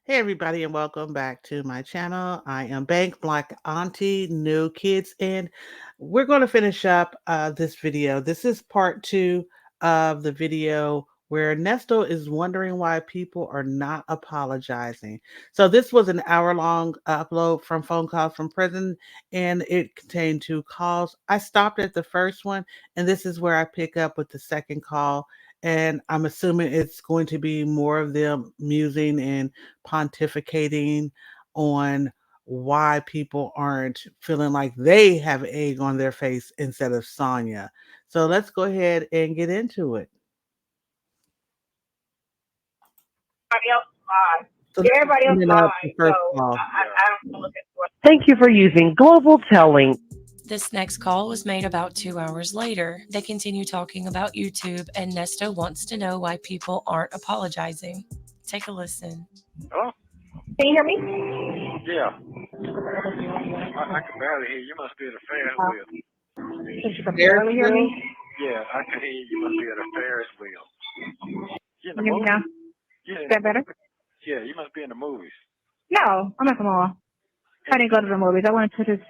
Hey everybody and welcome back to my channel. I am Bank Black Auntie, new kids, and we're going to finish up this video. This is part two of the video where Nesto is wondering why people are not apologizing. So this was an hour-long upload from phone calls from prison, and it contained two calls. I stopped at the first one, and this is where I pick up with the second call. And I'm assuming it's going to be more of them musing and pontificating on why people aren't feeling like they have egg on their face instead of Sonya. So let's go ahead and get into it. So this is Everybody else coming up the lied, so first call. I don't look at what. Thank you for using Global Telling. This next call was made about 2 hours later. They continue talking about YouTube, and Nesto wants to know why people aren't apologizing. Take a listen. Oh, Can you hear me? yeah. I can barely hear you. You must be at a Ferris wheel. You can barely hear me. Yeah, I can hear you. You must be at a Ferris wheel. You in the Hear me movie? now? Yeah. Is that better? Yeah, you must be in the movies. No, I'm at the mall. I didn't go to the movies. I went to this,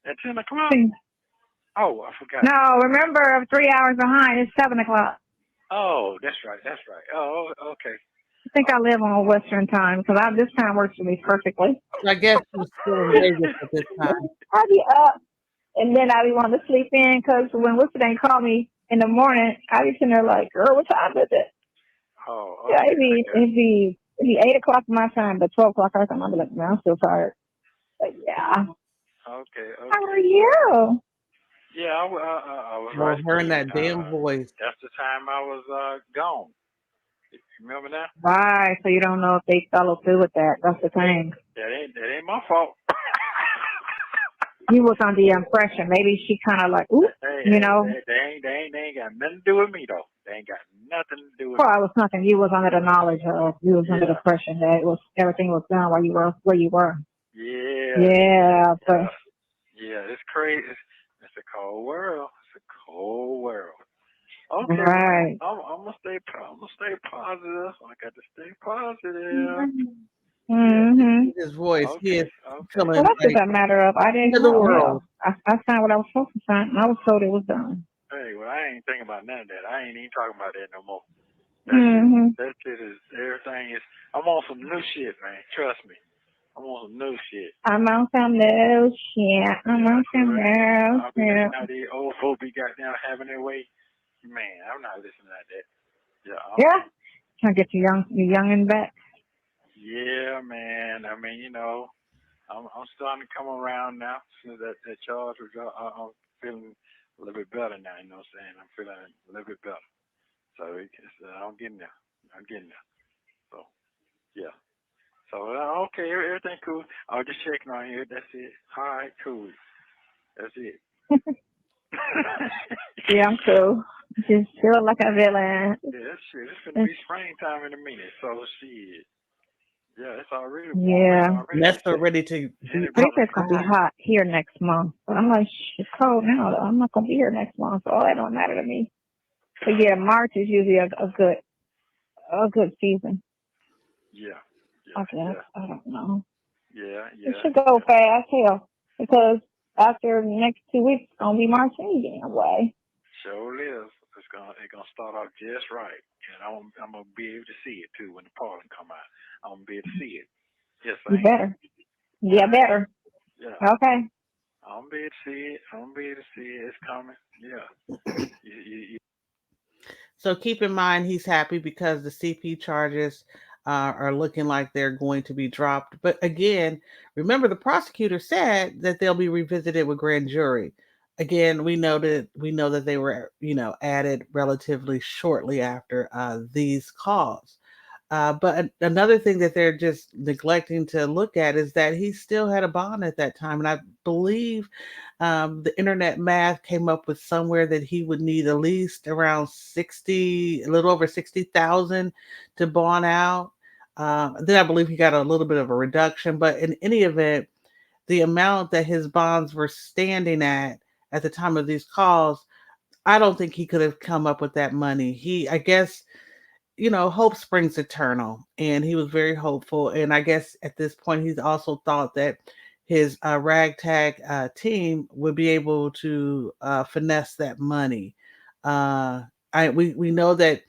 At 10 o'clock? thing. Oh, I forgot. No, remember, I'm 3 hours behind. It's 7 o'clock. Oh, that's right. Oh, okay. I think I live on Western time, because this time works for me perfectly. I guess she's still in Vegas at this time. I'll be up, and then I'll be wanting to sleep in, because when Western call me in the morning, I'll be sitting there like, girl, what time is it? Oh, Yeah, okay. it'd be 8 o'clock my time, but 12 o'clock our time. I'll be like, man, I'm still tired. But yeah. Okay. How are you? Yeah, I was Well, right. her and that damn voice. That's the time I was gone. You remember that? Right. So you don't know if they follow through with that. That's the thing. That ain't my fault. You was under the impression maybe she kind of like, ooh, They ain't got nothing to do with me though. They ain't got nothing to do with well, me. I was nothing. You was under the knowledge of, you was under the impression that it was everything was done while you were where you were. Yeah. Yeah. But Yeah, it's crazy. It's a cold world. It's a cold world. Okay. right. I'm gonna stay positive. I got to stay positive. Mm-hmm. His voice, he is Okay. feeling Well, that's just like a matter of I end didn't of the know. world. Hell, I signed what I was supposed to sign, and I was told it was done. Hey, well, I ain't thinking about none of that. I ain't even talking about that no more. Mm-hmm. That shit is everything is. I'm on some new shit, man. Trust me. I'm on some new shit. I'm on some new shit. I'm on some new I'll be shit. listening to these old folk be goddamn having their way. Man, I'm not listening to that. Yeah. Yeah. Trying to get you young and back. Yeah, man. I mean, I'm starting to come around now. Since that charge was, I'm feeling a little bit better now. You know what I'm saying? I'm feeling a little bit better. So I'm getting there. I'm getting there. So yeah. So okay, everything cool. I was just checking on you. That's it. All right, cool. That's it. Yeah, I'm cool. Just feel like a villain. Yeah, shit. It's gonna be springtime in a minute. So shit. Yeah, it's already warm. It's Yeah. already Nesto ready to be They said it's gonna be hot here next month. But I'm like, it's cold now though. I'm not gonna be here next month, so all that don't matter to me. But yeah, March is usually a good season. Yeah. I guess. I don't know. Yeah. It should go fast, hell. Because after the next 2 weeks it's gonna be March anyway. Sure is. It's gonna start off just right, and I'm gonna be able to see it too when the pollen come out. I'm gonna be able to see it. Yes, I You am. better. Yeah, better. Yeah. Okay. I'm gonna be able to see it. I'm gonna be able to see it. It's coming. Yeah. You, So keep in mind he's happy because the CP charges are looking like they're going to be dropped. But again, remember the prosecutor said that they'll be revisited with grand jury. Again, we know that they were added relatively shortly after these calls. But another thing that they're just neglecting to look at is that he still had a bond at that time. And I believe the internet math came up with somewhere that he would need at least around 60, a little over 60,000 to bond out. Then I believe he got a little bit of a reduction. But in any event, the amount that his bonds were standing at the time of these calls, I don't think he could have come up with that money. I guess hope springs eternal, and he was very hopeful. And I guess at this point, he's also thought that his ragtag team would be able to finesse that money. Uh, we know that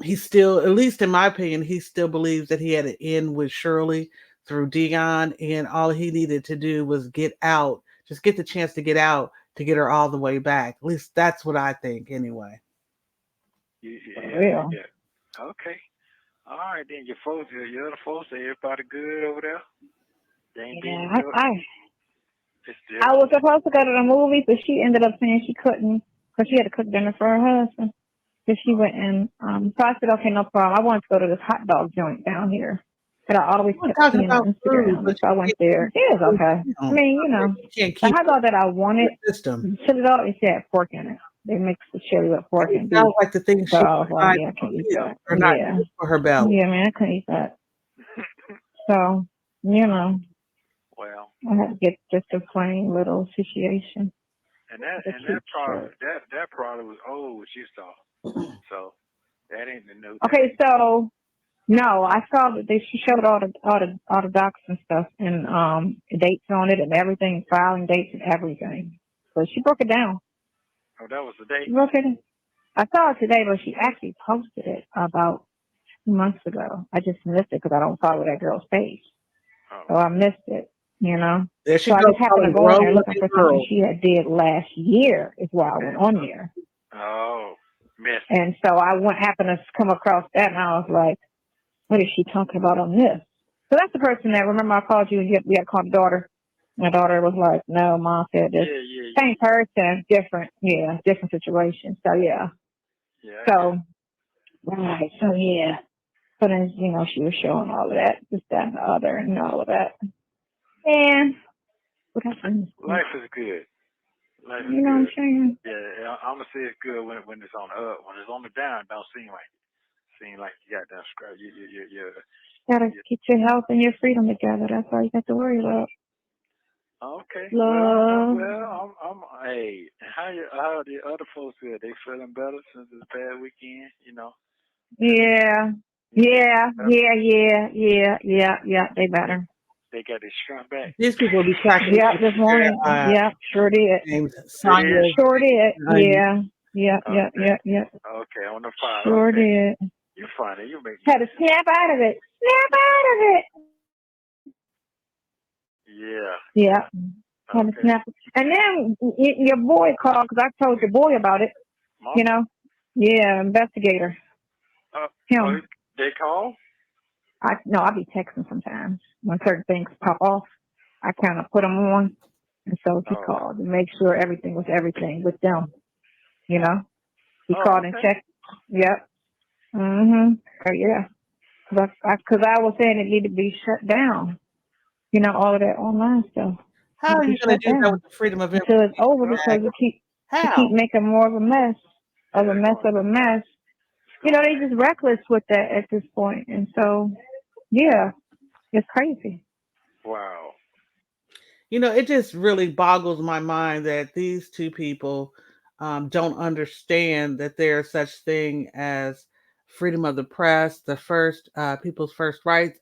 he still, at least in my opinion, he still believes that he had an end with Shirley through Dion, and all he needed to do was get out, just get the chance to get out to get her all the way back. At least that's what I think, anyway. For Yeah, real. yeah. Okay. All right, then your other folks, everybody good over there? They ain't Yeah, being no, it's I just, was supposed to go to the movies, but she ended up saying she couldn't because she had to cook dinner for her husband. So she went and so I said, okay, no problem. I wanted to go to this hot dog joint down here that I always We're kept talking seeing on about food, Instagram. but And so I you went can't there. keep It was food okay. I down. mean, You can't the keep hot it dog that I in wanted, the system. put it all, it had pork in it. They mixed the chili with pork It and beef. sounds like the things So she I was like, tried yeah, I for can't eat meals that. are not Yeah. good for her belly. Yeah, man, I couldn't eat that. So, you know, well, I had to get just a plain little situation with a and cute that product shirt. that product was old what you saw. So that ain't the new that Okay, ain't so no, I saw that she showed all the docs and stuff and dates on it and everything, filing dates and everything. So she broke it down. oh that was the She date? broke it. I saw it today, but she actually posted it about 2 months ago. I just missed it because I don't follow that girl's page, Oh. so I missed it. You know, There she so I goes just happened to calling go on grown there looking women for something girls. she had did last year. Is why I went on there, Oh, missed it. and so I went happened to come across that, and I was like, what is she talking about on this? So that's the person that, remember I called you and we had called daughter. My daughter was like, no, mom said this. Yeah, yeah, Same yeah, person, different, yeah, different situation. So yeah. yeah. Yeah, I got So, right, so yeah. So then, she was showing all of that, this, that, and the other, and all of that. And what else? it. Life is good. Life is You know what I'm good. saying? Yeah, I'm gonna say it's good when it's on the up. When it's on the down, it don't seem like you got that scrap. Gotta you get your health and your freedom together. That's all you got to worry about. okay. Love. Hey, how the other folks feel? They feeling better since this past weekend? Have they Yeah. they Yeah, better? yeah, yeah, yeah, yeah, yeah. They They better. they got their strength back. These people will be tracking Yep, down this their morning. Yep, sure did. names, They did. Sonya'S Sure did. and Onions. Yeah. Yep, yep, Okay. yep, yep. Okay, on the fire. Sure Okay, did. you funny. You make Had me. to snap out of it. Snap out of it. Yeah, Yep. yeah. Had to Okay. snap. And then your boy called because I told your boy about it. Mom. You know. Yeah, investigator. Uh, oh, Him. they call. I be texting sometimes when certain things pop off. I kind of put them on, and so he Oh. called to make sure everything was everything with them. You know. He Oh, called and okay. checked. Yep. Mhm. Yeah. Cause I was saying it needed to be shut down. All of that online stuff How need are to you be going shut to do that with down the Freedom of until it's Information over Well, because Act? it keep How? making more of a mess, of a yeah, mess, of a mess. it's going They just reckless with that at this point, and so yeah, it's crazy. Wow. It just really boggles my mind that these two people don't understand that there's such thing as freedom of the press, the first people's first rights,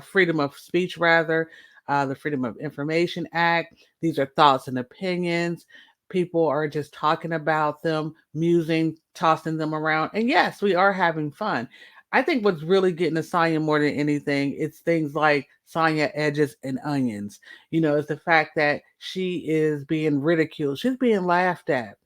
freedom of speech, rather, the Freedom of Information Act. These are thoughts and opinions. People are just talking about them, musing, tossing them around. And yes, we are having fun. I think what's really getting to Sonya more than anything, it's things like Sonya edges and onions. It's the fact that she is being ridiculed. She's being laughed at.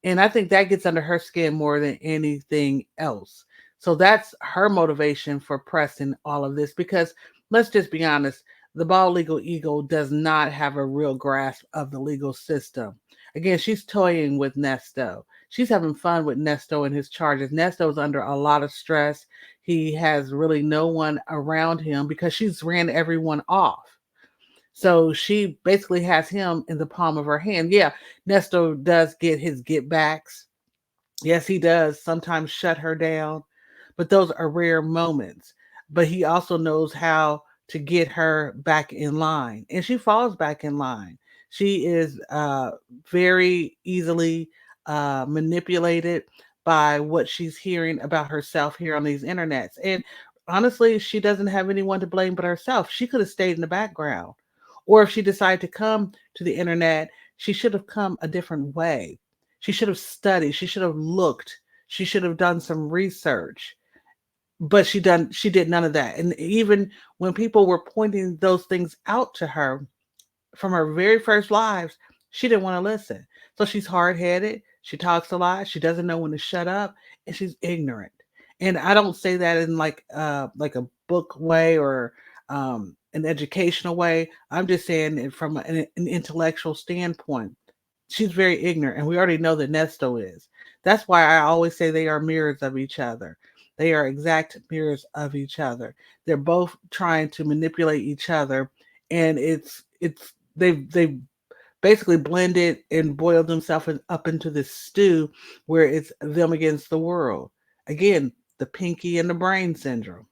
And I think that gets under her skin more than anything else. So that's her motivation for pressing all of this because let's just be honest, the bald legal eagle does not have a real grasp of the legal system. Again, she's toying with Nesto. She's having fun with Nesto and his charges. Nesto is under a lot of stress. He has really no one around him because she's ran everyone off. So she basically has him in the palm of her hand. Yeah, Nesto does get his get backs. Yes, he does sometimes shut her down, but those are rare moments. But he also knows how to get her back in line, and she falls back in line. She is very easily manipulated by what she's hearing about herself here on these internets. And honestly, she doesn't have anyone to blame but herself. She could have stayed in the background. Or if she decided to come to the internet, she should have come a different way. She should have studied, she should have looked, she should have done some research. But she did none of that. And even when people were pointing those things out to her, from her very first lives, she didn't want to listen. So she's hard headed. She talks a lot. She doesn't know when to shut up, and she's ignorant. And I don't say that in like a book way or an educational way. I'm just saying it from an intellectual standpoint. She's very ignorant, and we already know that Nesto is. That's why I always say they are mirrors of each other. They are exact mirrors of each other. They're both trying to manipulate each other, and they've basically blended and boiled themselves up into this stew where it's them against the world. Again, the pinky and the brain syndrome.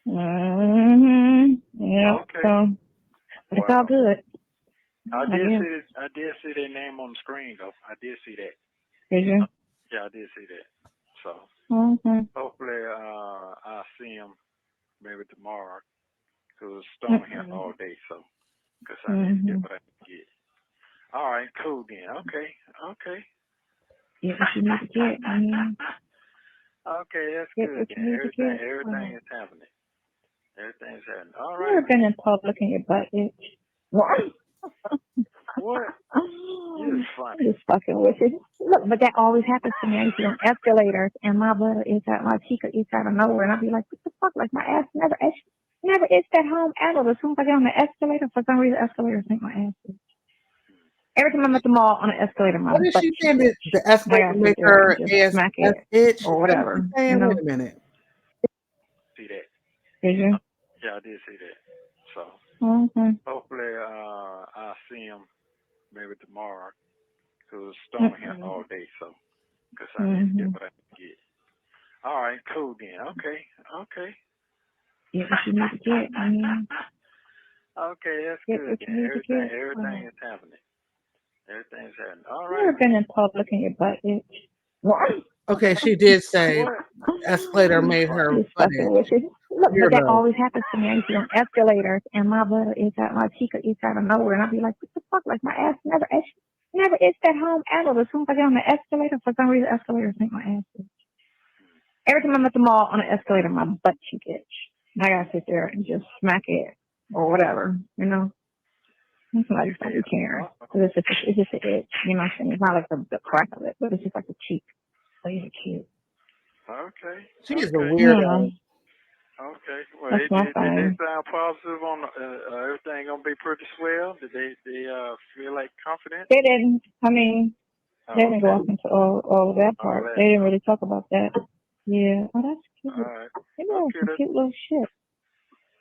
Yeah. Okay. So, but it's all Wow. good. I I did guess. see this. I did see their name on the screen though. I did see that. Did you? Yeah, I did see that. So Mm-hmm. hopefully, I'll see them maybe tomorrow. Cause it's storming here Mm-hmm. all day. So, cause I need to Mm-hmm. get what I can get. All right, cool then. Okay, okay. Get what you need to get. I mean, Okay, that's get good what then. you need to get. Everything is happening. Everything's happening. All You right, ever been man. in public and your butt itch? What? What? You're I'm funny. just fucking with you. Look, but that always happens to me. I used to be on escalators and my butt is out, my cheek is out of nowhere, and I'd be like, what the fuck? Like my ass never itched that home at all. As soon as I get on the escalator, for some reason, escalators make my ass itch. Every time I'm at the mall on an escalator, my What is butt she cheek saying? That itch. the And I escalator gotta sit make there and her just ass smack it itch? or What is she whatever, you saying? Wait know? a minute. See that? Did you? Yeah, I did see that. So Mm-hmm. hopefully, I'll see him maybe tomorrow. Cause it's storming here Mm-hmm. all day. So, cause I need to Mm-hmm. get what I can get. All right, cool then. Okay, okay. Get what you need to get. I mean, Okay, that's get good what then. you need to get. Everything is happening. Everything's happening. All You right, ever been man. in public and your butt itch? What? Okay, she did say What? escalator You're made her funny. Just butt fucking with itch. you. Look, but that Weirdo. always happens to me. I used to be on escalators and my butt is out, my cheek is out of nowhere, and I'd be like, what the fuck? Like my ass never itched that home at all. As soon as I get on the escalator, for some reason, escalators make my ass itch. Every time I'm at the mall on an escalator, my butt cheek itch. And I gotta sit there and just smack it or whatever, you know. And You somebody's gonna be said, caring. uh-oh. 'Cause it's just an itch, you know what I'm saying? It's not like the crack of it, but it's just like the cheek. So you're cute. Okay, She is a okay, I don't know. weirdo. okay. Well, That's my did they thing. sound positive on everything gonna be pretty swell? Did they feel like confident? They didn't. I mean, they Oh, didn't go okay. up into all of that All part. that. They didn't really talk about that. Yeah. Oh, that's All cute. right. They doing Okay, some that's cute little shit.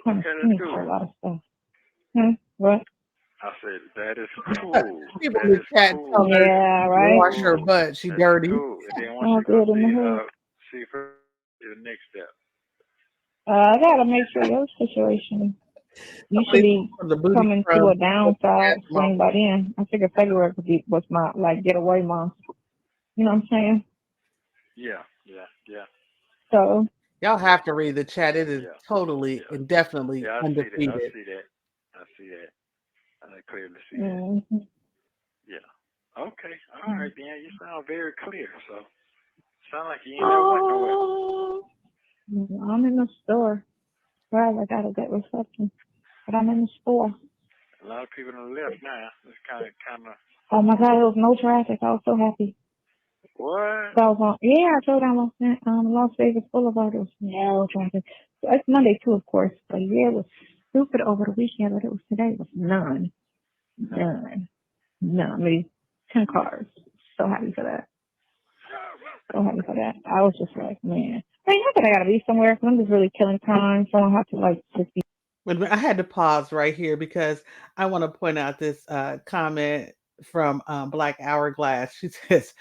Kind of that's skinny for cool. a lot of stuff. What? I said that is Uh, cool. People That in the is chat tell cool. her Yeah, to right. wash her Cool. butt. She That's dirty. cool. And then once All you go good in the see hood. see her the next step. I gotta make sure your situation. You should Somebody be from the booty coming to scrub. a downside swing by then. I figured February was my like getaway month. You know what I'm saying? Yeah, yeah, yeah, So Y'all have to read the chat. It is yeah, totally yeah. and definitely Yeah, I see that. I undefeated. see that. I see that. I clearly see that. mm-hmm. Yeah. Okay. All right, then. You sound very clear. So, sound like you ain't never went nowhere. Oh, I'm in the store. Right, I got a good reception, but I'm in the store. A lot of people on the left now. It's kind of. Oh my God, there was no traffic. I was so happy. What? So I was on, yeah, I told you I was on Las Vegas Boulevard. There was no traffic. So it's Monday too, of course. But yeah, it was stupid over the weekend, but it was today. It was none, none, none. Maybe 10 cars. So happy for that. So happy for that. I was just like, man. I mean, not that I gotta be somewhere, 'cause I'm just really killing time. So I don't have to like just be. Wait a minute, I had to pause right here because I want to point out this comment from Black Hourglass. She says,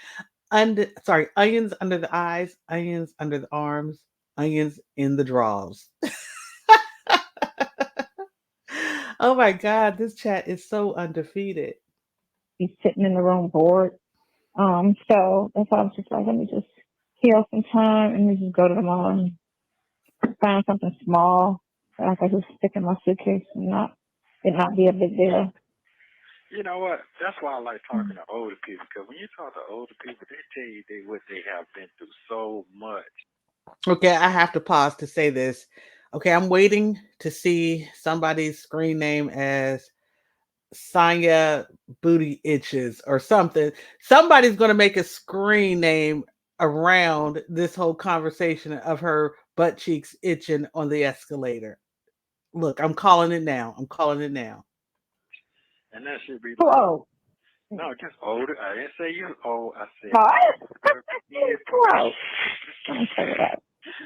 onions under the eyes, onions under the arms, onions in the drawers. Oh my God, this chat is so undefeated. Be sitting in the room bored. So that's why I was just like, let me just kill some time and just go to the mall and find something small that I could just stick in my suitcase and not be a big deal. You know what? That's why I like talking to older people, because when you talk to older people, they tell you what they have been through so much. Okay, I have to pause to say this. Okay, I'm waiting to see somebody's screen name as Sonya Booty Itches or something. Somebody's going to make a screen name around this whole conversation of her butt cheeks itching on the escalator. Look, I'm calling it now. I'm calling it now. And that should be like, Whoa. no, just older. I didn't say you old. I said What? older people. Gross. Don't say that.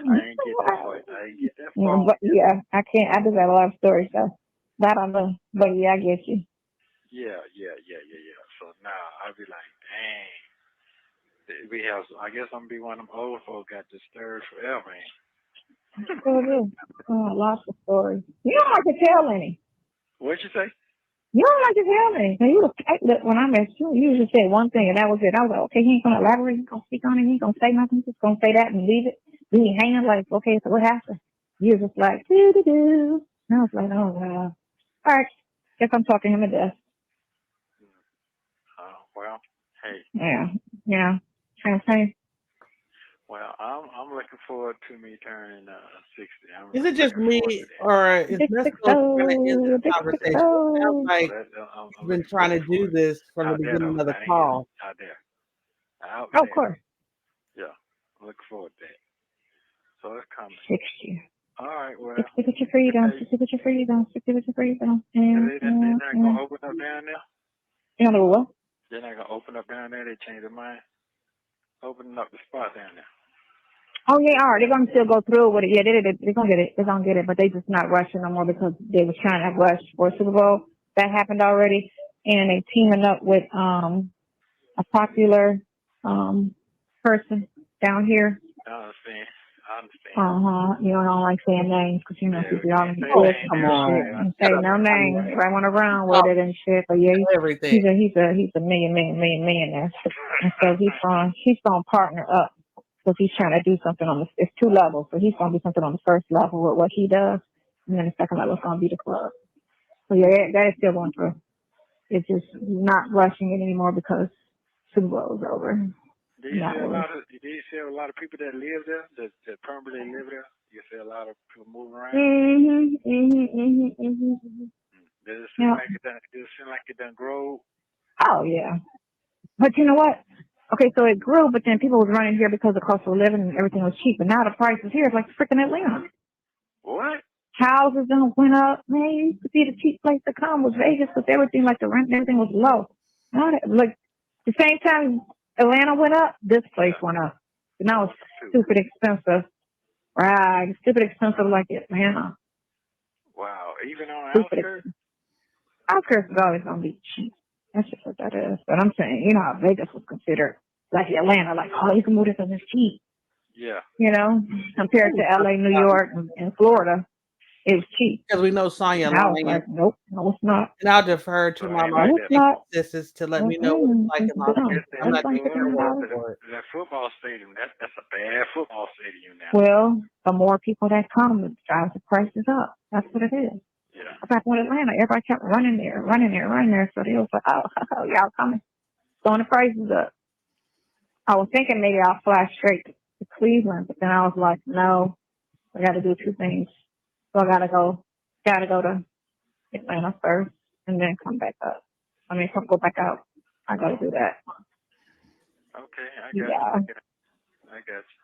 I ain't get that part. I ain't get that Yeah, far. but yeah, I can't. I just have a lot of stories, so that I know. But yeah, I get you. Yeah. So now I'll be like, dang. We have. I guess I'm gonna be one of them old folk got disturbed forever. Ain't? Sure do. Oh, lots of stories. You don't like to tell any. What'd you say? You don't like to tell any. So you was look, when I met you, you just said one thing and that was it. I was like, okay, he ain't gonna elaborate. He ain't gonna speak on it. He ain't gonna say nothing. He's just gonna say that and leave it. Then he hanging like, okay, so what happened? You was just like, doo doo doo. And I was like, oh wow. All right, guess I'm talking him to death. Well, hey. Yeah, yeah. Champagne. Well, I'm looking forward to me turning 60. Is I'm it just looking me, forward to that. or is Big six Nesco trying to end oh, this big six conversation? It sounds oh. Oh, like that he's I'm been looking trying to forward do for it. this from the Out there beginning though, of the I ain't call. out there. Out Oh, of there. course. Yeah, I'm looking forward to that. So it's coming. 60. All right, well, 60 with your freedom, okay. 60 with your freedom, 60 with your freedom. They're not gonna open up down there. You know what? They're not gonna open up down there. They change their mind. Opening up the spot down there. Oh yeah, all right. They're gonna still go through with it. Yeah, they're gonna get it. They're gonna get it, but they just not rushing no more because they was trying to rush for Super Bowl. That happened already, and they teaming up with a popular person down here. I understand. I understand. You know, I don't like saying names because you know Yeah, we people all can't in the say Oh, cliff names come and here on shit on. here. and Shut say up. no I mean, names. Everybody want to run with talk it and shit. But yeah, everything. he's a millionaire, and so he's gonna partner up because he's trying to do something on the. It's two levels, so he's gonna do something on the first level with what he does, and then the second level is gonna be the club. So yeah, that is still going through. It's just not rushing it anymore because Super Bowl is over. Do And you that see a was lot of people that live there that permanently live there? You see a lot of people moving around. Does it seem Yeah. like it done grow? Oh yeah. But you know what? Okay, so it grew, but then people was running here because the cost of living and everything was cheap. But now the prices here is like freaking Atlanta. What? Houses done went up. Man, you used to be the cheap place to come was Vegas because everything, like the rent and everything was low. Now, like the same time Atlanta went up, this place Yeah, went up. But it now it's went up too. stupid expensive. Right, stupid expensive like Atlanta. Wow. Even on the Stupid outskirts? expensive. Outskirts is always gonna be cheap. That's just what that is. But I'm saying, you know how Vegas was considered like Atlanta, like, oh, you can move this because it's cheap. Yeah. You know, compared to LA, New York, and Florida, it was cheap. Because we know Sonya And I was lying. like, nope, no, it's not. And I'll defer to So it my ain't No, like Las it's that. not. Vegas sisters to let me know what it's Mm-mm. like in It's Las I dumb. guess Vegas. they I'm That's not might like too go sure up. what $600. for it. That football stadium, that's a bad football stadium now. Well, the more people that come, it drives the prices up. That's what it is. Yeah. Back with Atlanta, everybody kept running there, running there, running there. So they was like, oh, y'all coming, throwing the prices up. I was thinking maybe I'll fly straight to Cleveland, but then I was like, no, I got to do two things. So I gotta go to Atlanta first, and then come back up. I mean, come go back out. I gotta do that. Okay, I got you. Yeah, I got you.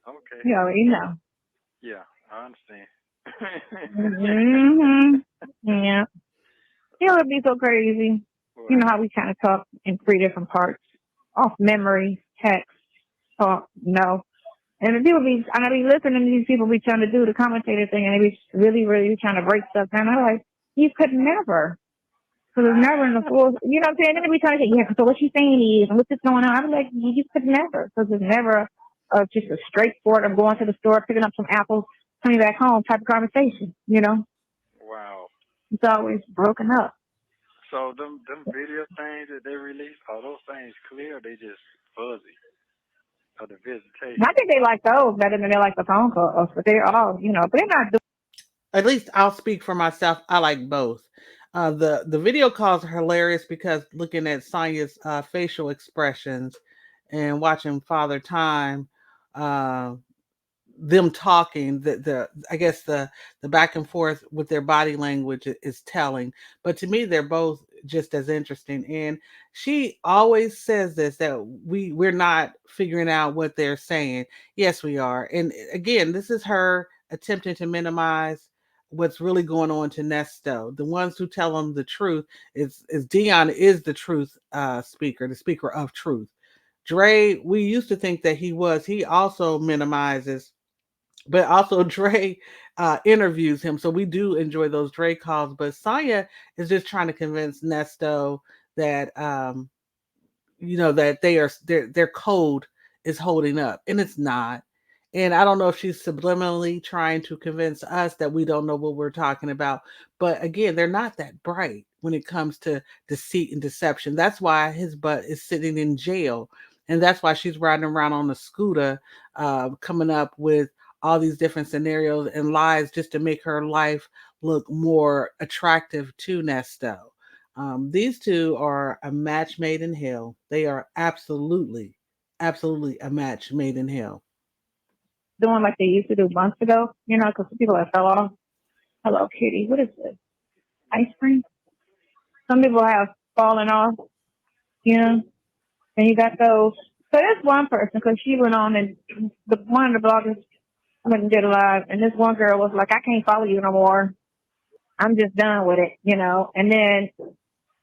Okay. you already know. Yeah, I understand. Yeah. It would be so crazy. You What? know how we kind of talk in three different parts: off memory, text, talk, no. And the people be, I be listening to these people be trying to do the commentator thing, and they be really, really trying to break stuff down. I'm like, you could never. Because it's never in the full, you know what I'm saying? Then we trying to say, yeah, so what she's saying is, and what's this going on? I'm like, you could never. Because it's never just a straightforward, I'm going to the store, picking up some apples, coming back home type of conversation, you know? Wow. It's always broken up. So them video things that they release, are those things clear? Or they just fuzzy of the I visitation. think they like those better than they like the phone calls, but they're all, but they're not doing. At least I'll speak for myself. I like both. The video calls are hilarious because looking at Sonya's facial expressions and watching Father Time, uh, them talking, the I guess the back and forth with their body language is telling. But to me, they're both just as interesting. And she always says this, that we're not figuring out what they're saying. Yes, we are. And again, this is her attempting to minimize what's really going on to Nesto. The ones who tell them the truth is Dion is the truth speaker, the speaker of truth. Dre, we used to think that he was. He also minimizes, but also Dre interviews him. So we do enjoy those Dre calls. But Saya is just trying to convince Nesto that that their code is holding up, and it's not. And I don't know if she's subliminally trying to convince us that we don't know what we're talking about. But again, they're not that bright when it comes to deceit and deception. That's why his butt is sitting in jail, and that's why she's riding around on a scooter, coming up with all these different scenarios and lies just to make her life look more attractive to Nesto. These two are a match made in hell. They are absolutely, absolutely a match made in hell. Doing like they used to do months ago, because people have fell off. Hello Kitty, what is this? Ice cream? Some people have fallen off, you know, and you got those. So there's one person, because she went on and one of the bloggers went and did a live, and this one girl was like, I can't follow you no more. I'm just done with it. And then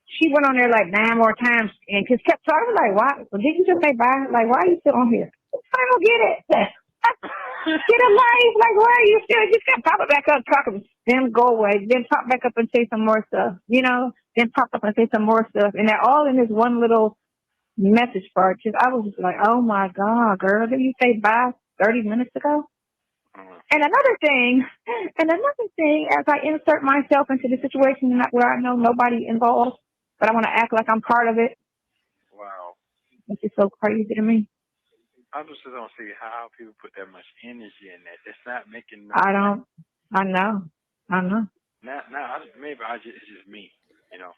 she went on there like 9 more times and just kept talking. Like, why? Well, did you just say bye? Like, why are you still on here? I don't get it. Get a life. Like, why are you still? Just kept popping back up, talking, then go away, then pop back up and say some more stuff, then pop up and say some more stuff. And they're all in this one little message part. Just, I was just like, oh my God, girl, did you say bye 30 minutes ago? Mm. And another thing, as I insert myself into the situation where I know nobody involved, but I want to act like I'm part of it, Wow. which is so crazy to me. I just don't see how people put that much energy in that. It's not making no I sense. don't, I know, I know. Now, maybe it's just me, you know.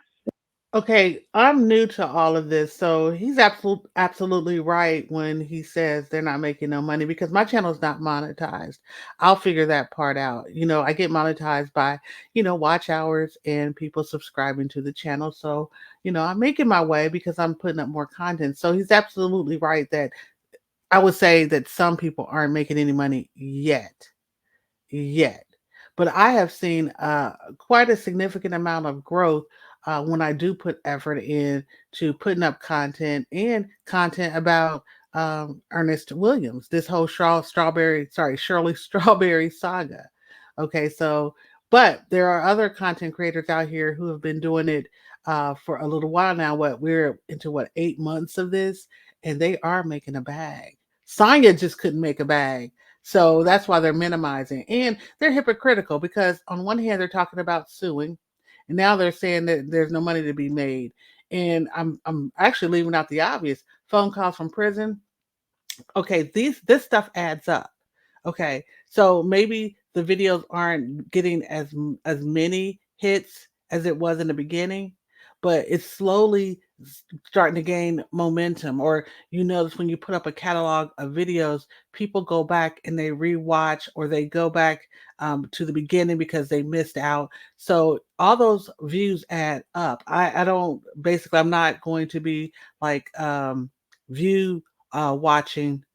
Okay, I'm new to all of this, so he's absolutely right when he says they're not making no money because my channel's not monetized. I'll figure that part out. I get monetized by, watch hours and people subscribing to the channel. So, I'm making my way because I'm putting up more content. So he's absolutely right that I would say that some people aren't making any money yet. But I have seen quite a significant amount of growth when I do put effort in to putting up content and content about Ernest Williams, this whole Shirley Strawberry saga. Okay, so, but there are other content creators out here who have been doing it for a little while now. We're into 8 months of this, and they are making a bag. Sonya just couldn't make a bag, so that's why they're minimizing. And they're hypocritical because on one hand they're talking about suing, and now they're saying that there's no money to be made. And I'm actually leaving out the obvious. Phone calls from prison. Okay, this stuff adds up. Okay, so maybe the videos aren't getting as many hits as it was in the beginning, but it's slowly starting to gain momentum. Or you notice when you put up a catalog of videos, people go back and they rewatch, or they go back to the beginning because they missed out. So all those views add up. I don't basically. I'm not going to be like view watching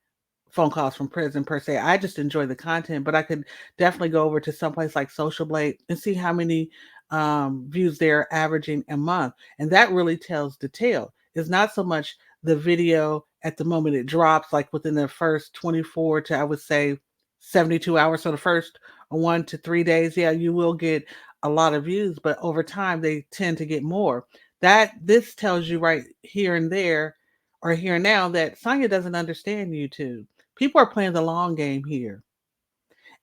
phone calls from prison per se. I just enjoy the content, but I could definitely go over to someplace like Social Blade and see how many views they're averaging a month. And that really tells the tale. It's not so much the video at the moment it drops, like within the first 24 to, I would say, 72 hours. So the first 1 to 3 days, yeah, you will get a lot of views, but over time they tend to get more. This tells you right here and there or here and now that Sonya doesn't understand YouTube. People are playing the long game here.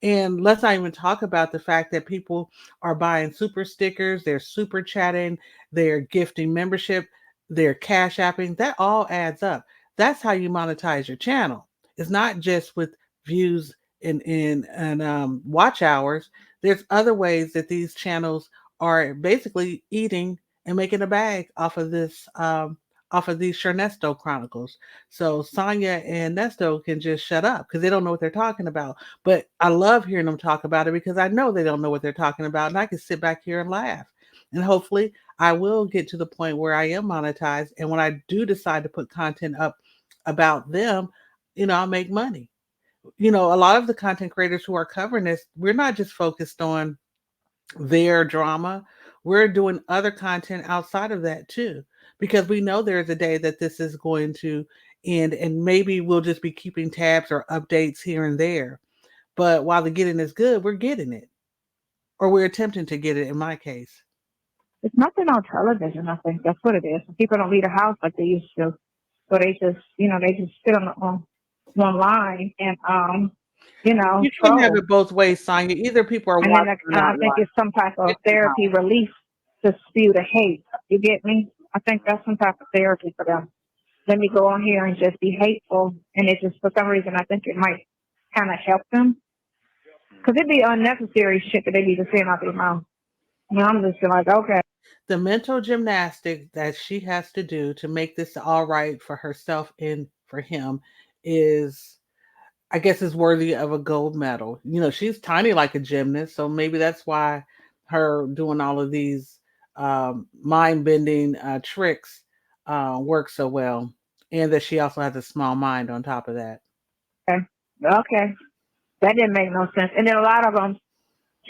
And let's not even talk about the fact that people are buying super stickers, they're super chatting, they're gifting membership, they're cash apping. That all adds up. That's how you monetize your channel. It's not just with views and watch hours. There's other ways that these channels are basically eating and making a bag off of this off of these Nesto Chronicles. So Sonya and Nesto can just shut up because they don't know what they're talking about. But I love hearing them talk about it because I know they don't know what they're talking about, and I can sit back here and laugh. And hopefully, I will get to the point where I am monetized. And when I do decide to put content up about them, I'll make money. A lot of the content creators who are covering this, we're not just focused on their drama. We're doing other content outside of that too, because we know there's a day that this is going to end, and maybe we'll just be keeping tabs or updates here and there. But while the getting is good, we're getting it, or we're attempting to get it in my case. It's nothing on television. I think that's what it is. People don't leave the house like they used to, so they just sit on online and You can't have troll. it both ways, Sonya. Either people are And then watching or I not think watching. it's some type of It's not. therapy release to spew the hate. You get me? I think that's some type of therapy for them. Let me go on here and just be hateful, and it just for some reason I think it might kind of help them because it'd be unnecessary shit that they be just saying out their mouth. And I'm just like, okay. The mental gymnastics that she has to do to make this all right for herself and for him is, I guess, is worthy of a gold medal. She's tiny like a gymnast, so maybe that's why her doing all of these mind bending tricks work so well, and that she also has a small mind on top of that. Okay. Okay. That didn't make no sense. And then a lot of them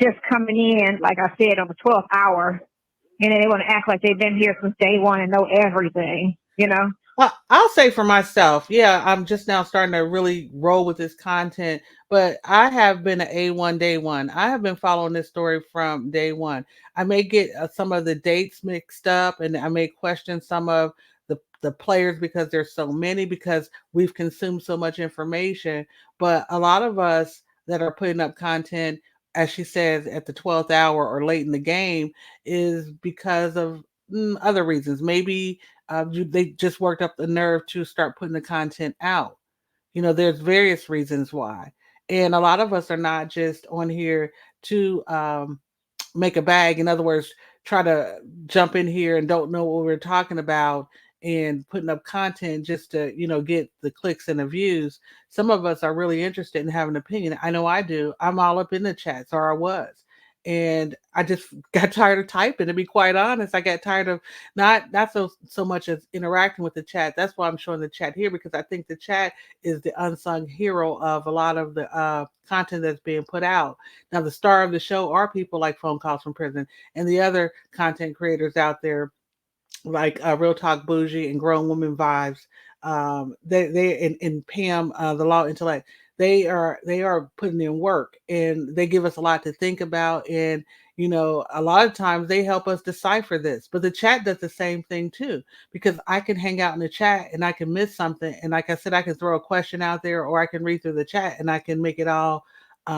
just coming in, like I said, on the 12th hour, and then they want to act like they've been here since day one and know everything. I'll say for myself, yeah, I'm just now starting to really roll with this content, but I have been an A1 day one. I have been following this story from day one. I may get some of the dates mixed up, and I may question some of the players because there's so many, because we've consumed so much information. But a lot of us that are putting up content, as she says, at the 12th hour or late in the game, is because of other reasons. Maybe they just worked up the nerve to start putting the content out. There's various reasons why. And a lot of us are not just on here to make a bag. In other words, try to jump in here and don't know what we're talking about and putting up content just to, get the clicks and the views. Some of us are really interested in having an opinion. I know I do. I'm all up in the chats, or I was. And I just got tired of typing, to be quite honest. I got tired of not so much as interacting with the chat. That's why I'm showing the chat here, because I think the chat is the unsung hero of a lot of the content that's being put out. Now, the star of the show are people like Phone Calls from Prison and the other content creators out there, like Real Talk Bougie and Grown Woman Vibes. They and Pam, the Law Intellect. They are putting in work, and they give us a lot to think about. And a lot of times they help us decipher this. But the chat does the same thing too, because I can hang out in the chat and I can miss something. And like I said, I can throw a question out there, or I can read through the chat and I can make it all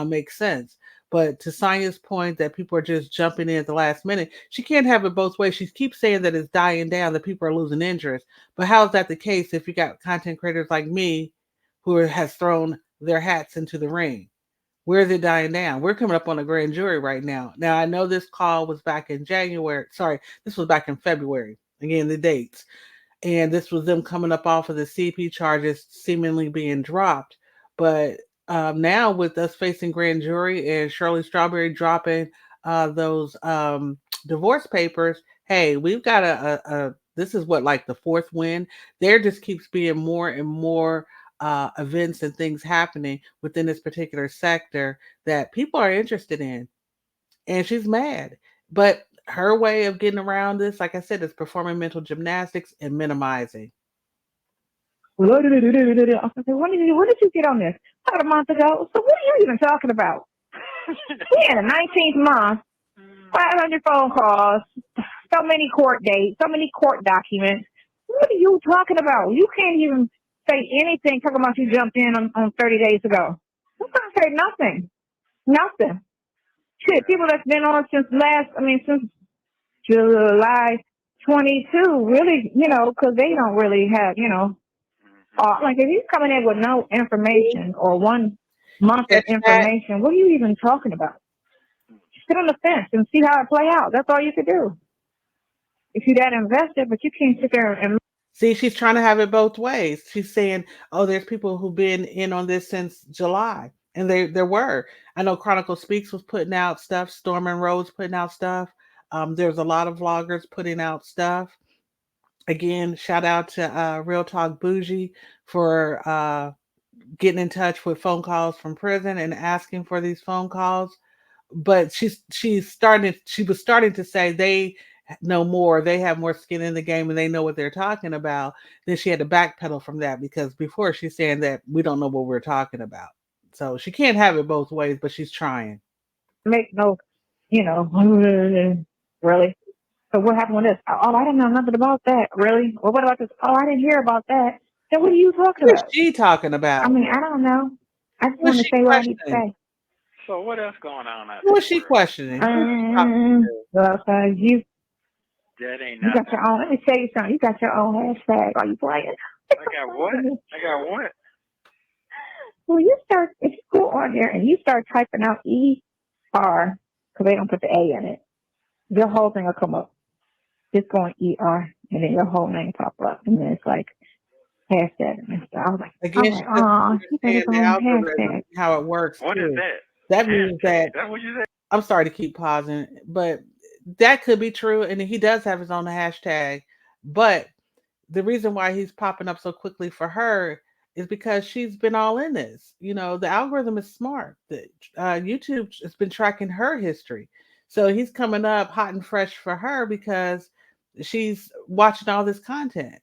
make sense. But to Sonya's point that people are just jumping in at the last minute, she can't have it both ways. She keeps saying that it's dying down, that people are losing interest. But how is that the case if you got content creators like me has thrown their hats into the ring? Where is it dying down? We're coming up on a grand jury right now. Now, I know this call was back in January. Sorry, this was back in February. Again, the dates. And this was them coming up off of the CP charges seemingly being dropped. But now, with us facing grand jury and Shirley Strawberry dropping those divorce papers, hey, we've got this is what, like the fourth win. There just keeps being more and more events and things happening within this particular sector that people are interested in, and she's mad. But her way of getting around this, like I said, is performing mental gymnastics and minimizing. I said, when did you get on this? About a month ago. So what are you even talking about? We in the 19th month, 500 phone calls, so many court dates, so many court documents. What are you talking about? You can't even say anything talking about you jumped in on 30 days ago. You can't say nothing. Nothing. Shit, people that's been on since July 22, really, because they don't really have, like if you're coming in with no information or 1 month of Catch that. information, what are you even talking about? Sit on the fence and see how it play out. That's all you could do. If you're that invested, but you can't sit there and See, she's trying to have it both ways. She's saying, "Oh, there's people who've been in on this since July," and there were. I know Chronicle Speaks was putting out stuff. Storm and Rose putting out stuff. There's a lot of vloggers putting out stuff. Again, shout out to Real Talk Bougie for getting in touch with phone calls from prison and asking for these phone calls. But she was starting to say they know more, they have more skin in the game, and they know what they're talking about. Then she had to backpedal from that because before she's saying that we don't know what we're talking about. So she can't have it both ways, but she's trying. make no, really. So what happened with this? Oh, I didn't know nothing about that. Really? Well, what about this? Oh, I didn't hear about that. Then what are you talking What is about? she talking I about? mean, I don't know. I just What's want to she say what I need to questioning? say. So what else going on out there in What's the she world? questioning? Who's she talking to? Well, so That ain't you got nothing. your own. Let me tell you something. You got your own hashtag. Are you playing? I got what? I got what? Well, if you go on there and you start typing out ER, because they don't put the A in it, your whole thing will come up. Just going ER, and then your whole name pop up, and then it's like hashtag and stuff. Again, she doesn't He got his understand the own algorithm, hashtag. how it works What is too. that? That means Hashtag. that That what you said? I'm sorry to keep pausing, but that could be true, and he does have his own hashtag. But the reason why he's popping up so quickly for her is because she's been all in this. The algorithm is smart. YouTube has been tracking her history, so he's coming up hot and fresh for her because she's watching all this content.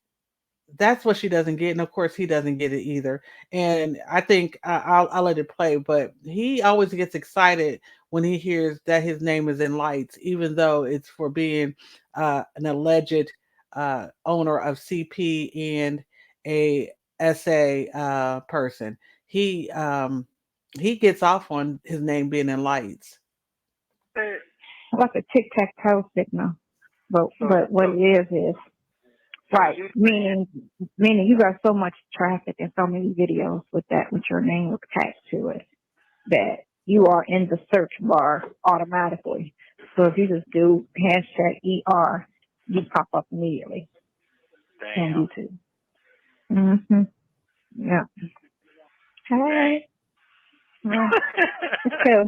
That's what she doesn't get, and of course he doesn't get it either. And I think I'll let it play, but he always gets excited when he hears that his name is in lights, even though it's for being an alleged owner of CP and a SA person. He gets off on his name being in lights. Hey, Like a tic-tac-toe signal. But So what it is so right. you saying Meaning you got so much traffic and so many videos with your name attached to it that you are in the search bar automatically. So if you just do hashtag ER, you pop up immediately on damn. YouTube. Mm-hmm. Yeah. Dang. Hey. Well, it's cool.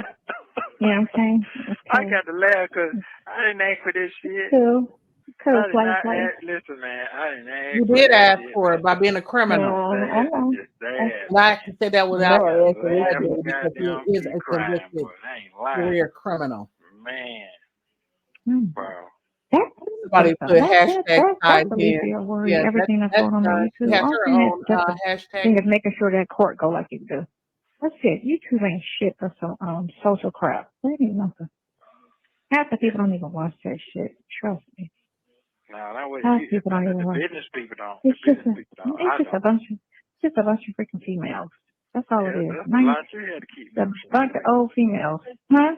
You know what I'm saying? It's I cool. got to laugh because I didn't ask for this It's shit. cool. Cool, I did play, not play. ask. Listen, man, I didn't You ask for did that ask shit, for man. it by being a Yeah, criminal. I Sad. know. Just sad, And I man. can say that I without No, got to it's laugh prejudice and illegal. because he goddamn is keep a crying, convicted boy. I ain't lying. career criminal. Man, Hmm. bro. That Somebody put hashtag that's tied the least in. of your worry. Yeah, Everything that's that's going on with she YouTube. has All her thing own that's the hashtag. thing is making sure that court go like it do. That's it. YouTube ain't shit for some social crap. That ain't nothing. Half the people don't even watch that shit. Trust me. Now that was Half you. people don't even The watch. business people don't. The It's just business people don't. it's I just a don't. bunch of freaking females. That's all it Yeah, is. that's a Nice, lot you had to keep me a bunch of respect. old females. Huh?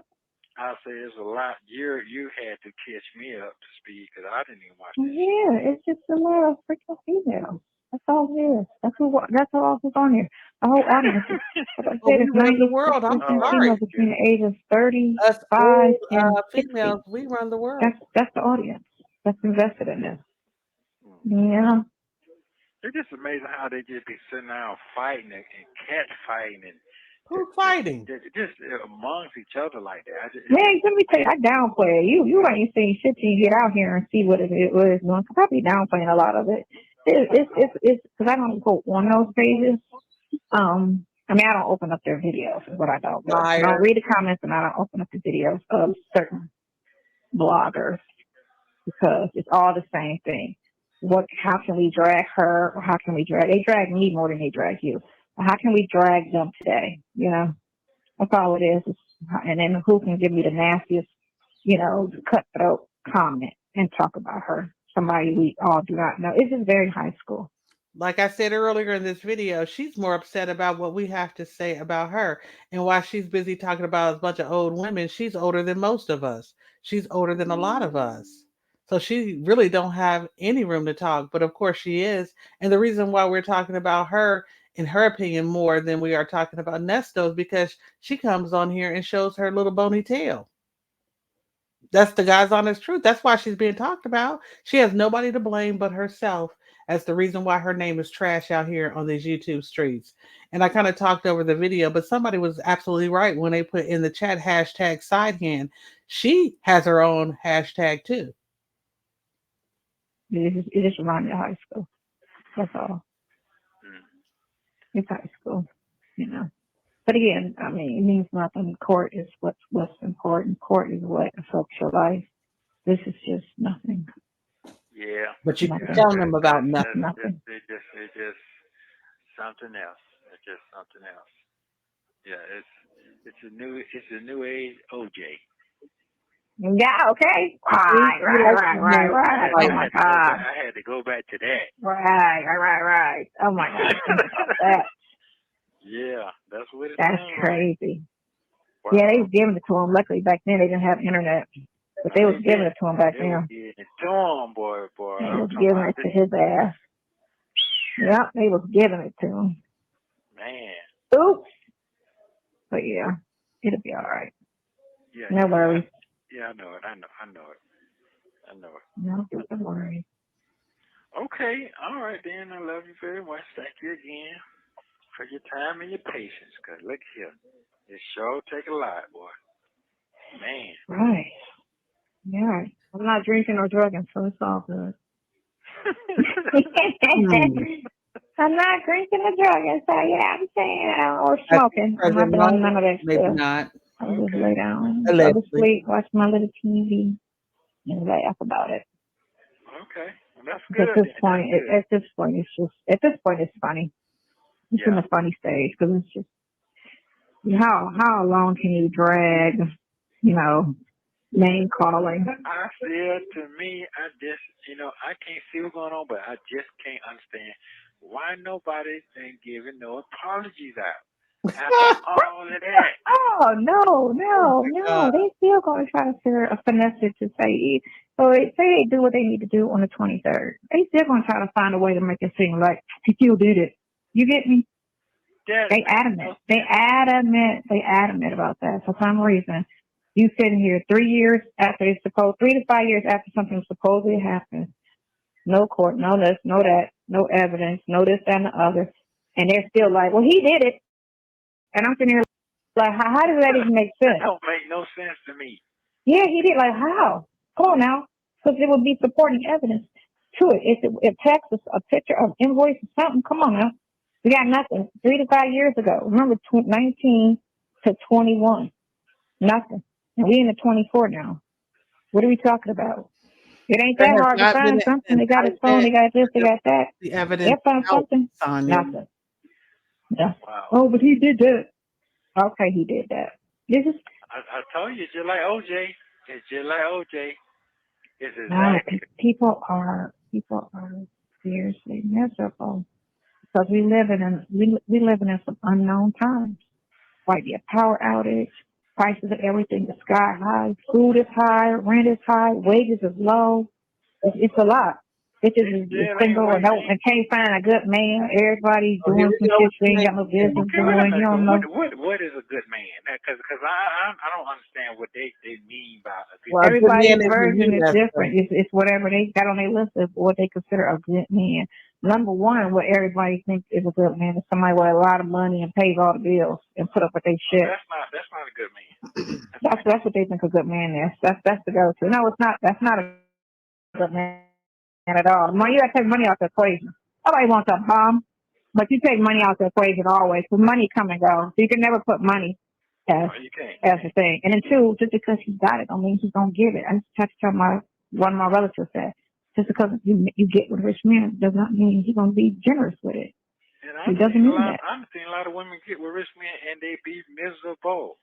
I say it's a lot you had to catch me up to speed because I didn't even watch that shit. Yeah, it's just a lot of freaking females. That's all it is. That's all who's on here. The whole audience is, like I Well, said, we it's run the world. I'm 96% Oh, females sorry. between okay. the ages Us 35 old and 60. females, we run the world. That's the audience that's invested in this. Hmm. Yeah. It's just amazing how they just be sitting around fighting and cat fighting and Who's fighting? just amongst each other like that. Man, let me tell you, I downplay it. You ain't seen shit till you get out here and see what it is doing. I'm probably downplaying a lot of it. It's because I don't go on those pages. I mean, I don't open up their videos. Is what I don't do. I don't Liar. read the comments, and I don't open up the videos of certain bloggers because it's all the same thing. How can we drag her, or how can we drag? They drag me more than they drag you. How can we drag them today? That's all it is. And then who can give me the nastiest, cutthroat comment and talk about her? Somebody we all do not know. It's just very high school. Like I said earlier in this video, she's more upset about what we have to say about her. And while she's busy talking about a bunch of old women, she's older than most of us. She's older than a lot of us. So she really don't have any room to talk, but of course she is. And the reason why we're talking about her, in her opinion, more than we are talking about Nesto is because she comes on here and shows her little bony tail. That's the guy's honest truth. That's why she's being talked about. She has nobody to blame but herself as the reason why her name is trash out here on these YouTube streets. And I kind of talked over the video, but somebody was absolutely right when they put in the chat hashtag side hand. She has her own hashtag too. It just reminds me of high school. That's all. Mm. It's high school, you know. But again, I mean, it means nothing. Court is what's important. Court is what affects your life. This is just nothing. Yeah, But you keep yeah, Nothing. telling them about nothing. Nothing. it's just something else. It's just something else. Yeah, it's a new age OJ. Yeah, okay. See, Right, you right, like right, to right, hear right. I Oh like my had to go back. God. I had to go back to that. Right. Oh my God. Think about that. Yeah, that's what it That's sounds like. crazy. Yeah, they Wow. was giving it to him. Luckily back then they didn't have internet. But they Oh, was they giving did. it to him back They was then. getting it to him, boy. They I'm was talking giving about it this to his ass. Yep, they was giving it to him. man. Oops. But yeah, it'll be all right. Yeah, No worries. I know it. I know it. No, don't worry. Okay, all right then. I love you very much. Thank you again for your time and your patience. Cause look here, it sure take a lot, boy. Man. Right. Yeah. I'm not drinking or drugging, so it's all good. hmm. I'm not drinking or drugging, so yeah, I'm saying, or At the smoking. I'm not present doing none moment, of that maybe stuff. not. I just Okay. lay down, go to Allegedly. sleep, watch my little TV, and laugh about it. Okay. Well, that's At good this then. That's point, good. at this point, it's funny. It's in Yeah. the funny stage because it's just how long can you drag, you know, name calling? I feel to me, I just, I can't see what's going on, but I just can't understand why nobody's been giving no apologies out after all of that. Oh no, Oh no, my God. no! They still gonna try to finesse it to say so. Say they do what they need to do on the 23rd. They still gonna try to find a way to make it seem like he still did it. You get me? That They makes adamant. no They sense. adamant. They adamant about that. For some reason, you sitting here 3 years after it's supposed, 3 to 5 years after something supposedly happened. No court, no this, no that, no evidence, no this and the other, and they're still like, well, he did it. And I'm sitting here like, how does that even make That sense? don't make no sense to me. Yeah, he did. Like, how? Come on now. Because there would be supporting evidence to it. If it text, a picture, of invoice, or something, come on now. We got nothing. 3 to 5 years ago. Remember, 19 to 21. Nothing. And we in the 24 now. What are we talking about? It ain't There that has hard to not been find an something. They got his phone. indictment They got this. They to got that. the evidence They'll find out, something. Sonya. Nothing. Yeah. Wow. Oh, but he did that. Okay, he did that. This is I told you, it's just like OJ. It's just like OJ. It's no. exactly. People are seriously miserable because we living in some unknown times. Might be a power outage. Prices of everything is sky high. Food is high. Rent is high. Wages is low. It's a lot. It Bitches is still ain't single and waiting. and can't find a good man. Everybody's Oh, here doing we some go shit with they the ain't man got no thing. business Okay, wait a doing. You minute. don't know. What is a good man? Because I don't understand what they mean by a good Well, a man. good man Everybody's is for version you, is Lester. different. It's whatever they got on their list of what they consider a good man. Number one, what everybody thinks is a good man is somebody with a lot of money and pays all the bills and put up with their Oh, shit. that's not a good man. That's That's not that's what they think a good man is. That's the go-to. No, it's not. That's not a good man at all. Money, you got to take money out the equation. Nobody wants a bomb, but you take money out the equation always. Because money come and go, so you can never put money as no, you can't. You as the can't. thing. And then two, just because he got it, don't mean he's gonna give it. I just had to tell one of my relatives that just because you get with a rich man does not mean he's gonna be generous with it. And It doesn't mean that. I've seen a lot of women get with rich men and they be miserable.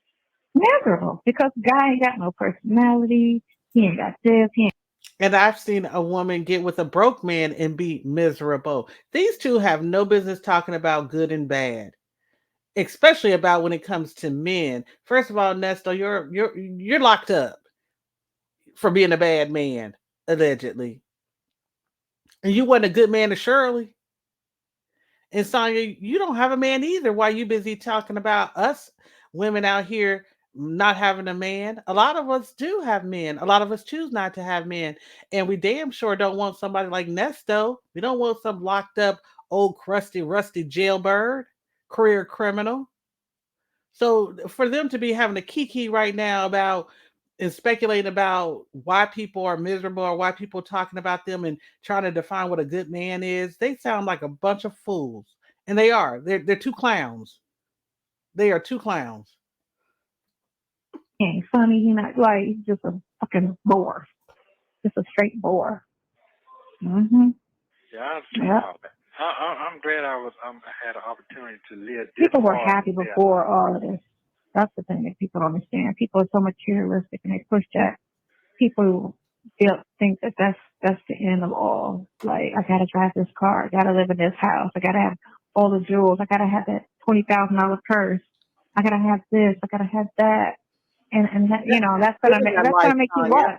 Miserable because guy ain't got no personality. He ain't got this. He ain't And I've seen a woman get with a broke man and be miserable. These two have no business talking about good and bad, especially about when it comes to men. First of all, Nesto, you're locked up for being a bad man, allegedly. And you wasn't a good man to Shirley. And Sonya, you don't have a man either. Why you busy talking about us women out here not having a man? A lot of us do have men. A lot of us choose not to have men. And we damn sure don't want somebody like Nesto. We don't want some locked up, old, crusty, rusty jailbird, career criminal. So for them to be having a kiki right now about and speculating about why people are miserable or why people are talking about them and trying to define what a good man is, they sound like a bunch of fools. And they are. They're two clowns. They are two clowns. He ain't funny. He not like he's just a fucking bore. Just a straight bore. Mhm. Yeah, I understand Yep. all that. I'm glad I had an opportunity to live this People were far happy in their before life. all of this. That's the thing that people don't understand. People are so materialistic and they push that. People feel think that that's the end of all. Like I gotta drive this car. I gotta live in this house. I gotta have all the jewels. I gotta have that $20,000 purse. I gotta have this. I gotta have that. And that, Yeah, living that that's life, gonna make you Tanya, what?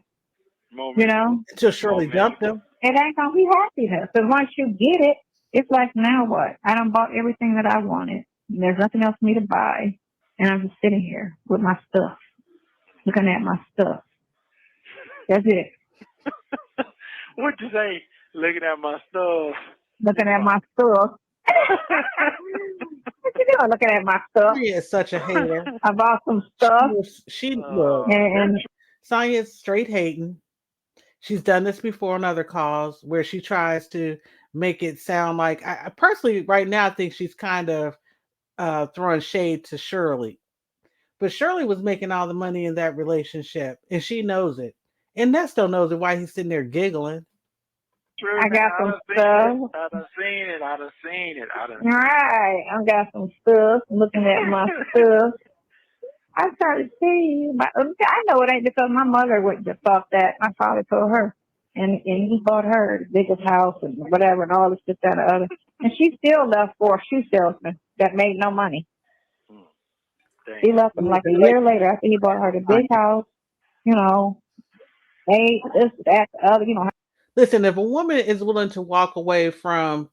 You Moment, know, until more Shirley dumped miserable. them. it ain't gonna be happiness. Because once you get it, it's like now what? I done bought everything that I wanted. There's nothing else for me to buy, and I'm just sitting here with my stuff, looking at my stuff. That's it. What'd you say? Looking at my stuff. Looking at my stuff. What you doing? Looking at my stuff. Sonya is such a hater. I bought some She stuff, was she look. and Sonya's straight hating. She's done this before on other calls where she tries to make it sound like I personally right now I think she's kind of throwing shade to Shirley. But Shirley was making all the money in that relationship and she knows it. And Nesto knows it why he's sitting there giggling. true I now. got I some done seen it. stuff. I done seen it. I done seen it. I done All seen it. right, I got some stuff. Looking at my stuff. I started seeing you, but I know it ain't because my mother wouldn't have thought that. My father told her, and he bought her the biggest house and whatever and all this, this, that, and the other. And she still left for a shoe salesman that made no money. Hmm. He Damn. left him like a year later after he bought her the big house. You know, hey, this, that, the other. You know, Listen, if a woman is willing to walk away from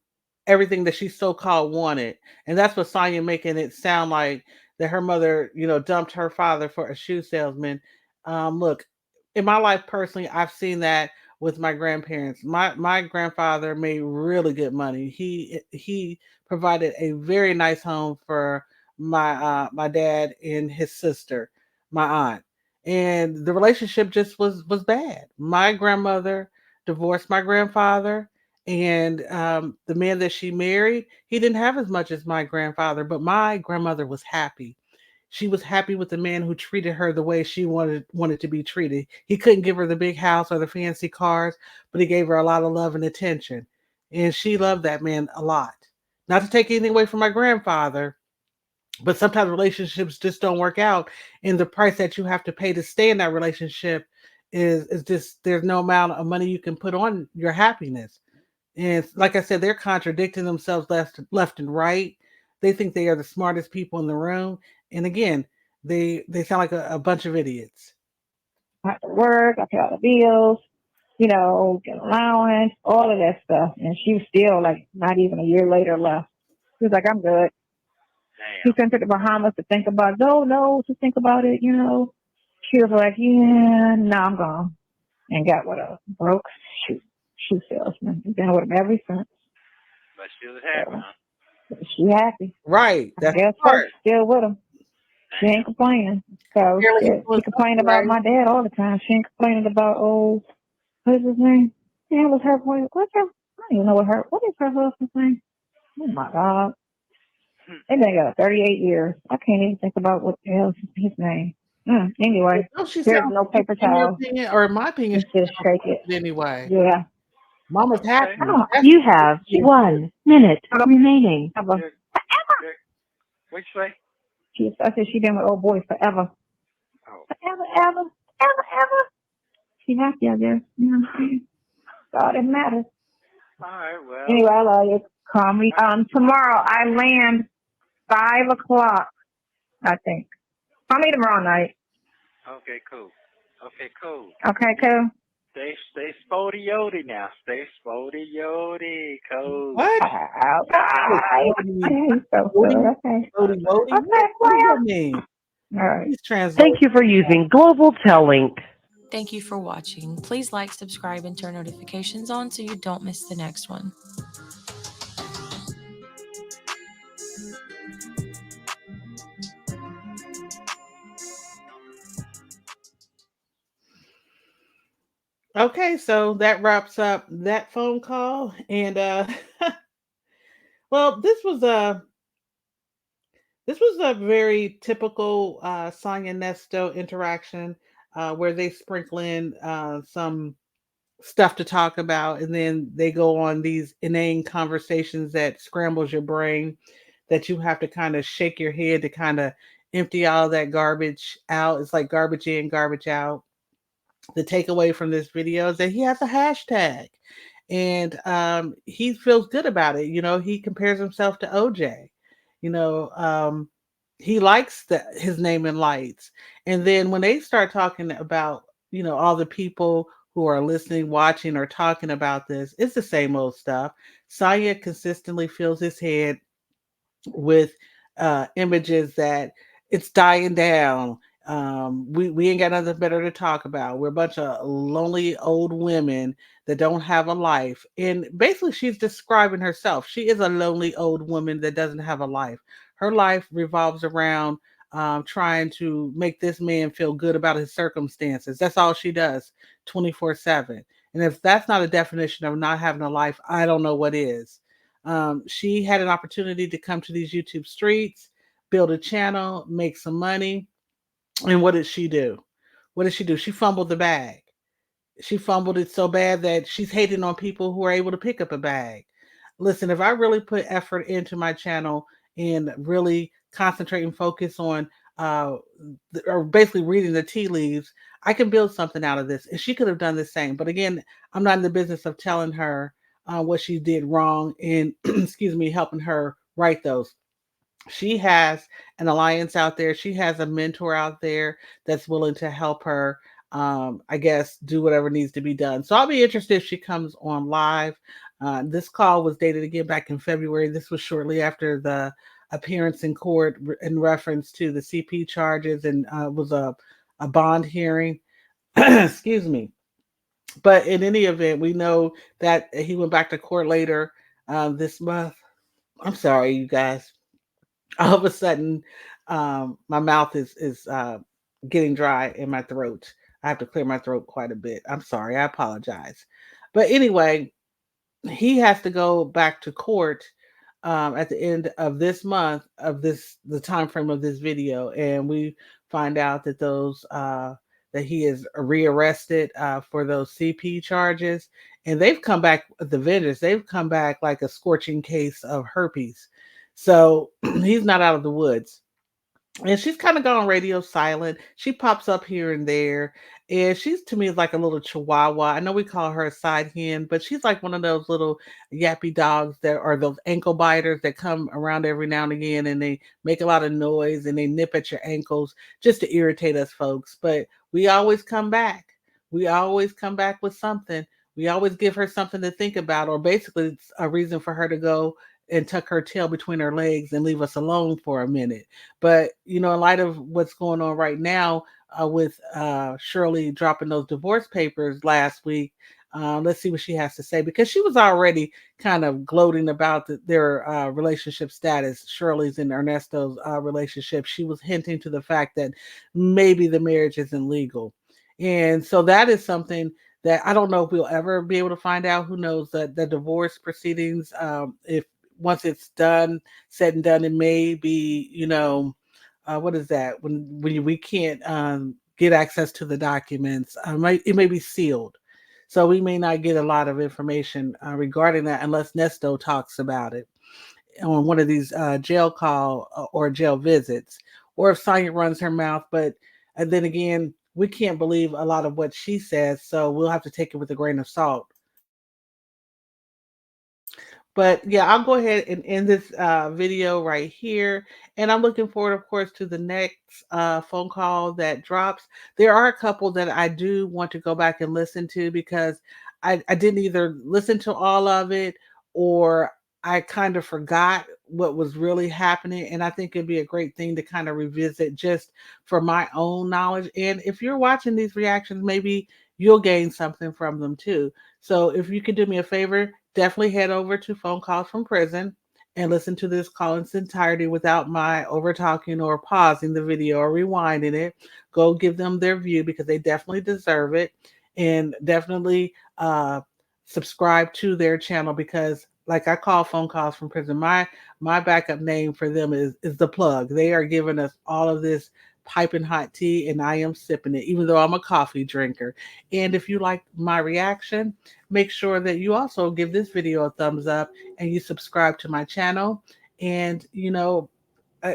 everything that she so called wanted, and that's what Sonya making it sound like that her mother, dumped her father for a shoe salesman. Look, in my life personally, I've seen that with my grandparents. My grandfather made really good money. He provided a very nice home for my dad and his sister, my aunt. And the relationship just was bad. My grandmother divorced my grandfather, and the man that she married, he didn't have as much as my grandfather, but my grandmother was happy. She was happy with the man who treated her the way she wanted to be treated. He couldn't give her the big house or the fancy cars, but he gave her a lot of love and attention, and she loved that man a lot. Not to take anything away from my grandfather, but sometimes relationships just don't work out, and the price that you have to pay to stay in that relationship is just there's no amount of money you can put on your happiness. And like I said, they're contradicting themselves left and right. They think they are the smartest people in the room, and again, they sound like a bunch of idiots. I have to work. I pay all the bills. You know, get allowance, all of that stuff. And she was still like not even a year later left. She was like, I'm good. He Damn. sent her to Bahamas to think about it. No, to think about it, you know. She was like, yeah, no, I'm gone. And got with a broke shoe salesman. Been with him ever since. But she was happy, So huh? she happy. Right, I that's guess the so. part. She's still with him. She ain't Damn. complaining. So Apparently, he's she doing complained something about right. my dad all the time. She ain't complaining about, oh, what's his name? Yeah, what's her boy? What's her? I don't even know what is her husband's name? Oh my God. They've been together 38 years. I can't even think about what the hell is his name. Anyway, No, she there's sounds no stupid paper in your towel. opinion, or in my opinion, Let's she just sounds shake it. stupid anyway. Yeah. Mama's Okay. I happy. don't. That's You have the 1 minute remaining. Ever. Good. Good. What'd you say? I said she been with old boys forever. Oh. Forever, ever, ever, ever. She happy, I guess. You know what I'm saying? That's all that matters. All right, well, Anyway, I love you. Call me. Tomorrow I land 5 o'clock, I think. Call me tomorrow night. okay, cool. Okay, cool. Okay, cool. Stay spody yody now. Stay spody yody, cool. What? Okay. Okay, so good. Wody, Okay. wody, wody. Okay, What does player. that mean? All right. Please translate. Thank you for using Global Link. Thank you for watching. Please like, subscribe, and turn notifications on so you don't miss the next one. Okay, so that wraps up that phone call. And well, this was a very typical Sonya Nesto interaction where they sprinkle in some stuff to talk about, and then they go on these inane conversations that scrambles your brain, that you have to kind of shake your head to kind of empty all that garbage out. It's like garbage in, garbage out. The takeaway from this video is that he has a hashtag, and he feels good about it. He compares himself to OJ. You know, he likes his name in lights. And then when they start talking about, all the people who are listening, watching, or talking about this, it's the same old stuff. Saya consistently fills his head with images that it's dying down. We ain't got nothing better to talk about. We're a bunch of lonely old women that don't have a life. And basically, she's describing herself. She is a lonely old woman that doesn't have a life. Her life revolves around trying to make this man feel good about his circumstances. That's all she does 24/7. And if that's not a definition of not having a life, I don't know what is. She had an opportunity to come to these YouTube streets, build a channel, make some money. And what did she do? What did she do? She fumbled the bag. She fumbled it so bad that she's hating on people who are able to pick up a bag. Listen, if I really put effort into my channel and really concentrate and focus on or basically reading the tea leaves, I can build something out of this. And she could have done the same. But again, I'm not in the business of telling her what she did wrong and, excuse me, helping her right those. She has an alliance out there. She has a mentor out there that's willing to help her, I guess, do whatever needs to be done. So I'll be interested if she comes on live. This call was dated again back in February. This was shortly after the appearance in court in reference to the CP charges, and was a bond hearing. Excuse me. But in any event, we know that he went back to court later this month. I'm sorry, you guys. All of a sudden, my mouth is getting dry in my throat. I have to clear my throat quite a bit. I'm sorry. I apologize. But anyway, he has to go back to court at the end of this month of the time frame of this video, and we find out that those that he is rearrested for those CP charges, and they've come back with the vengeance. They've come back like a scorching case of herpes. So he's not out of the woods, and she's kind of gone radio silent. She pops up here and there, and she's to me like a little chihuahua. I know we call her a side hen, but she's like one of those little yappy dogs that are those ankle biters that come around every now and again, and they make a lot of noise and they nip at your ankles just to irritate us folks. But we always come back. We always come back with something. We always give her something to think about, or basically it's a reason for her to go and tuck her tail between her legs and leave us alone for a minute. But in light of what's going on right now with Shirley dropping those divorce papers last week, let's see what she has to say, because she was already kind of gloating about their relationship status, Shirley's and Ernesto's relationship. She was hinting to the fact that maybe the marriage isn't legal. And so that is something that I don't know if we'll ever be able to find out. Who knows that the divorce proceedings, if once it's done, said and done, it may be, what is that? When we can't get access to the documents, it may be sealed. So we may not get a lot of information regarding that unless Nesto talks about it on one of these jail call or jail visits, or if Sonya runs her mouth. But then again, we can't believe a lot of what she says, so we'll have to take it with a grain of salt. But yeah, I'll go ahead and end this video right here. And I'm looking forward, of course, to the next phone call that drops. There are a couple that I do want to go back and listen to because I didn't either listen to all of it or I kind of forgot what was really happening. And I think it'd be a great thing to kind of revisit just for my own knowledge. And if you're watching these reactions, maybe you'll gain something from them too. So if you could do me a favor, definitely head over to Phone Calls from Prison and listen to this call in its entirety without my over talking or pausing the video or rewinding it. Go give them their view because they definitely deserve it. And definitely subscribe to their channel because like I call Phone Calls from Prison, my backup name for them is the plug. They are giving us all of this piping hot tea and I am sipping it, even though I'm a coffee drinker. And if you like my reaction, make sure that you also give this video a thumbs up and you subscribe to my channel. And, uh,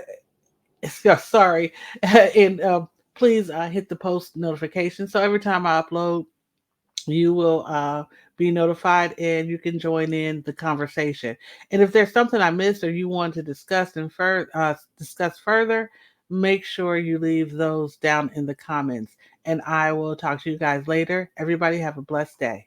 sorry, and please hit the post notification. So every time I upload, you will be notified and you can join in the conversation. And if there's something I missed or you want to discuss further, make sure you leave those down in the comments. And I will talk to you guys later. Everybody have a blessed day.